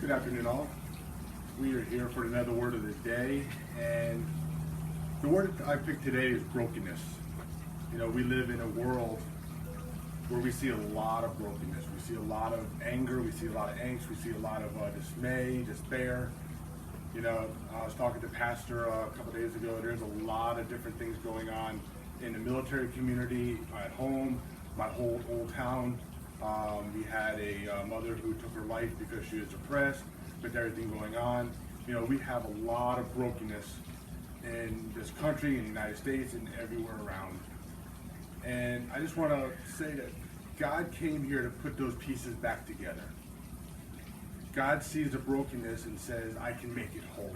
Good afternoon, all. We are here for another word of the day, and the word I picked today is brokenness. You know, we live in a world where we see a lot of brokenness. We see a lot of anger. We see a lot of angst. We see a lot of dismay, despair. You know, I was talking to Pastor a couple days ago. There's a lot of different things going on in the military community, at home, my whole old town. We had a mother who took her life because she was depressed with everything going on. You know, we have a lot of brokenness in this country, in the United States, and everywhere around. And I just want to say that God came here to put those pieces back together. God sees the brokenness and says, I can make it whole.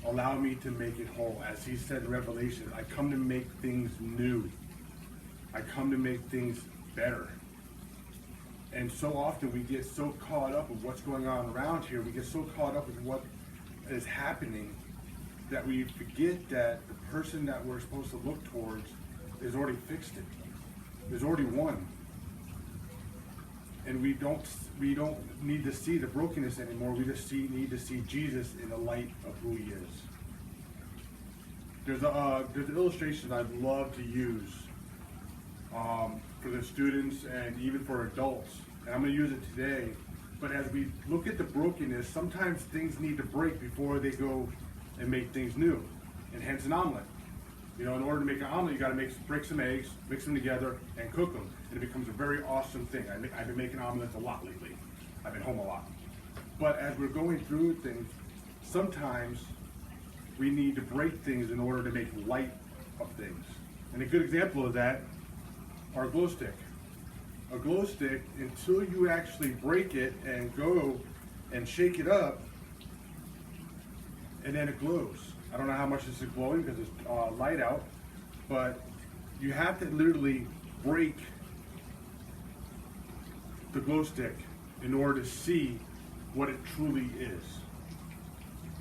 Allow me to make it whole. As he said in Revelation, I come to make things new. I come to make things better. And so often we get so caught up with what's going on around here, we get so caught up with what is happening that we forget that the person that we're supposed to look towards has already fixed it. There's already won. And we don't need to see the brokenness anymore. We just need to see Jesus in the light of who he is. There's an illustration I'd love to use for the students and even for adults, and I'm going to use it today. But as we look at the brokenness, sometimes things need to break before they go and make things new, and hence an omelet. You know, in order to make an omelet, you got to break some eggs, mix them together, and cook them, and it becomes a very awesome thing. I've been making omelets a lot lately. I've been home a lot. But as we're going through things, sometimes we need to break things in order to make light of things. And a good example of that are a glow stick. A glow stick, until you actually break it and go and shake it up, and then it glows. I don't know how much this is glowing because it's light out, but you have to literally break the glow stick in order to see what it truly is.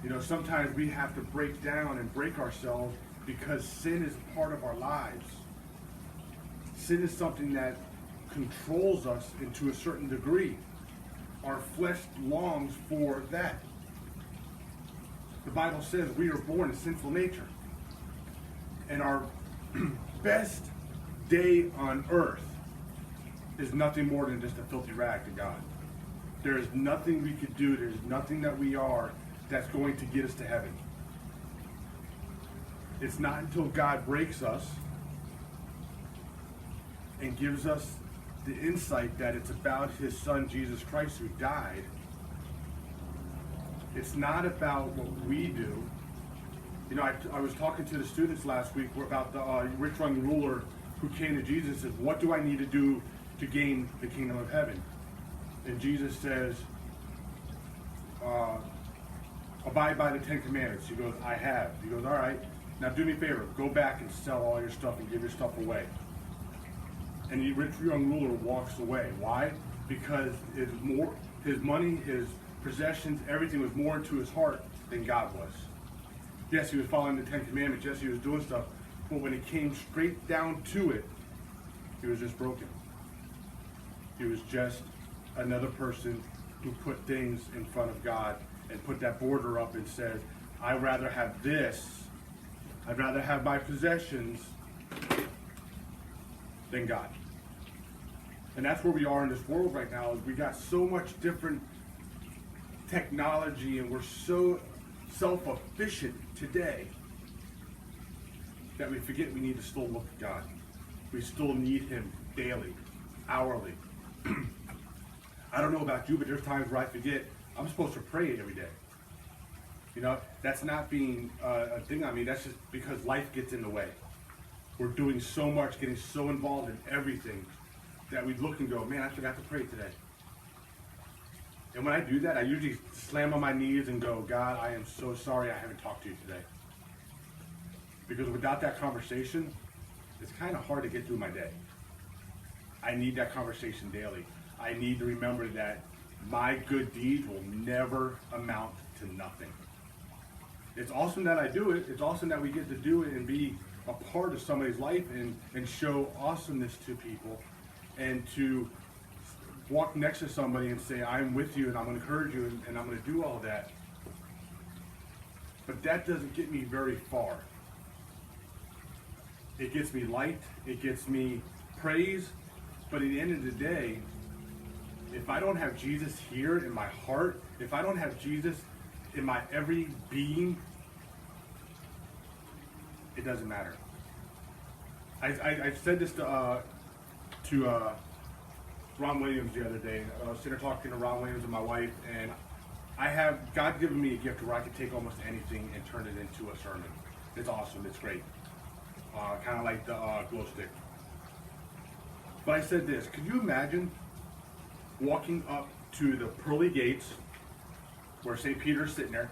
You know, sometimes we have to break down and break ourselves because sin is part of our lives. Sin is something that controls us into a certain degree. Our flesh longs for that. The Bible says we are born in sinful nature. And our best day on earth is nothing more than just a filthy rag to God. There is nothing we could do, there's nothing that we are that's going to get us to heaven. It's not until God breaks us and gives us the insight that it's about his son Jesus Christ who died. It's not about what we do. You know, I was talking to the students last week about the rich young ruler who came to Jesus and says, what do I need to do to gain the kingdom of heaven? And Jesus says, abide by the 10 Commandments. He goes, I have. He goes, all right, now do me a favor. Go back and sell all your stuff and give your stuff away. And the rich young ruler walks away. Why? Because his money, his possessions, everything was more into his heart than God was. Yes, he was following the 10 Commandments. Yes, he was doing stuff. But when it came straight down to it, he was just broken. He was just another person who put things in front of God and put that border up and said, I'd rather have this. I'd rather have my possessions than God. And that's where we are in this world right now. Is we got so much different technology and we're so self-efficient today that we forget we need to still look at God. We still need him daily, hourly. I don't know about you, but there's times where I forget I'm supposed to pray every day. You know, that's not being a thing on me. That's just because life gets in the way. We're doing so much, getting so involved in everything that we look and go, man, I forgot to pray today. And when I do that, I usually slam on my knees and go, God, I am so sorry I haven't talked to you today. Because without that conversation, it's kind of hard to get through my day. I need that conversation daily. I need to remember that my good deeds will never amount to nothing. It's awesome that I do it. It's awesome that we get to do it and be a part of somebody's life and show awesomeness to people and to walk next to somebody and say, I'm with you and I'm going to encourage you and I'm going to do all that. But that doesn't get me very far. It gets me liked, it gets me praise, but at the end of the day, if I don't have Jesus here in my heart, if I don't have Jesus in my every being, it doesn't matter. I said this to Ron Williams the other day. I was sitting there talking to Ron Williams and my wife, and God given me a gift where I can take almost anything and turn it into a sermon. It's awesome, it's great. Kind of like the glow stick. But I said this, could you imagine walking up to the pearly gates where St. Peter's sitting there,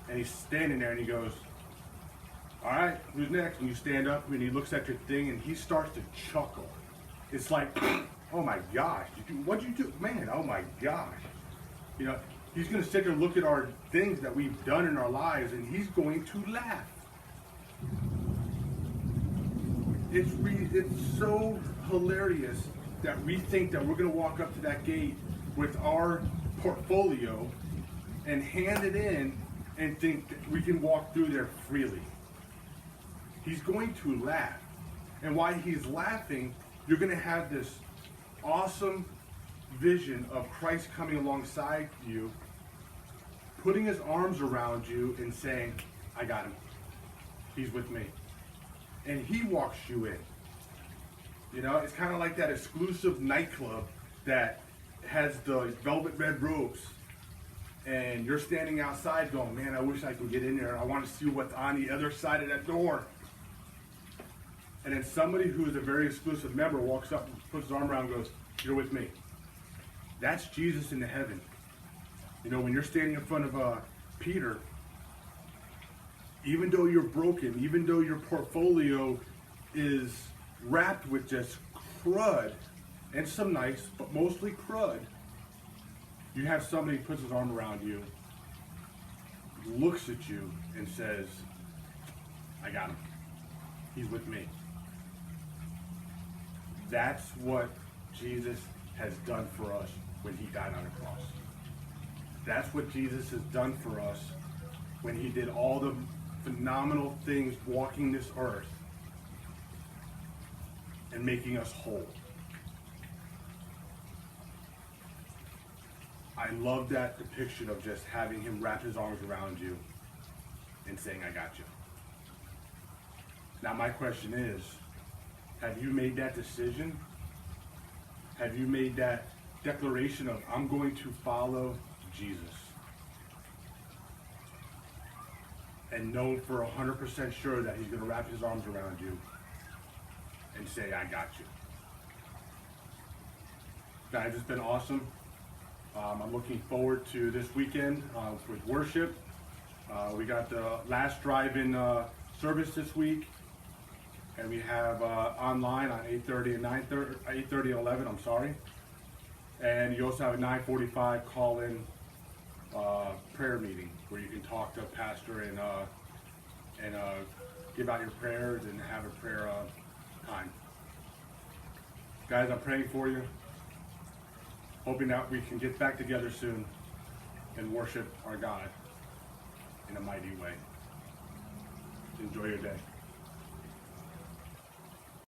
and he's standing there and he goes, all right, who's next? And you stand up and he looks at your thing and he starts to chuckle. It's like, oh my gosh, what'd you do? Man, oh my gosh. You know, he's going to sit there and look at our things that we've done in our lives and he's going to laugh. It's so hilarious that we think that we're going to walk up to that gate with our portfolio and hand it in and think that we can walk through there freely. He's going to laugh. And while he's laughing, you're going to have this awesome vision of Christ coming alongside you, putting his arms around you and saying, I got him. He's with me. And he walks you in. You know, it's kind of like that exclusive nightclub that has the velvet red robes. And you're standing outside going, man, I wish I could get in there. I want to see what's on the other side of that door. And then somebody who is a very exclusive member walks up and puts his arm around and goes, you're with me. That's Jesus in the heaven. You know, when you're standing in front of Peter, even though you're broken, even though your portfolio is wrapped with just crud, and some nice, but mostly crud, you have somebody who puts his arm around you, looks at you, and says, I got him. He's with me. That's what Jesus has done for us when he died on the cross. That's what Jesus has done for us when he did all the phenomenal things walking this earth and making us whole. I love that depiction of just having him wrap his arms around you and saying, I got you. Now my question is, have you made that decision? Have you made that declaration of, I'm going to follow Jesus? And know for 100% sure that he's going to wrap his arms around you and say, I got you. Guys, it's been awesome. I'm looking forward to this weekend with worship. We got the last drive-in service this week. And we have online on 8:30 and 9:30, 8:30 and 11. I'm sorry. And you also have a 9:45 call-in prayer meeting where you can talk to a pastor and give out your prayers and have a prayer time. Guys, I'm praying for you. Hoping that we can get back together soon and worship our God in a mighty way. Enjoy your day.